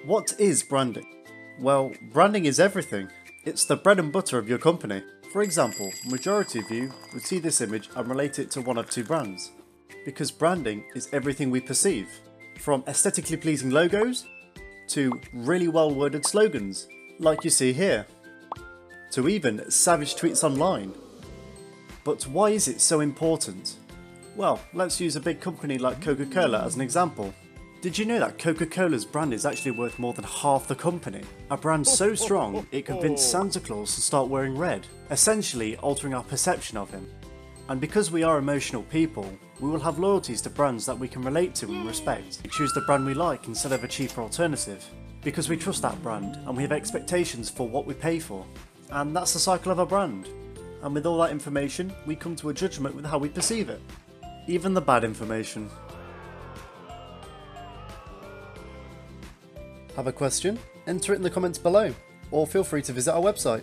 What is branding? Well, branding is everything. It's the bread and butter of your company. For example, majority of you would see this image and relate it to one of two brands. Because branding is everything we perceive. From aesthetically pleasing logos, to really well worded slogans, like you see here, to even savage tweets online. But why is it so important? Well, let's use a big company like Coca-Cola as an example. Did you know that Coca-Cola's brand is actually worth more than half the company? A brand so strong it convinced Santa Claus to start wearing red, essentially altering our perception of him. And because we are emotional people, we will have loyalties to brands that we can relate to and respect. We choose the brand we like instead of a cheaper alternative, because we trust that brand and we have expectations for what we pay for. And that's the cycle of a brand. And with all that information, we come to a judgment with how we perceive it. Even the bad information. Have a question? Enter it in the comments below, or feel free to visit our website.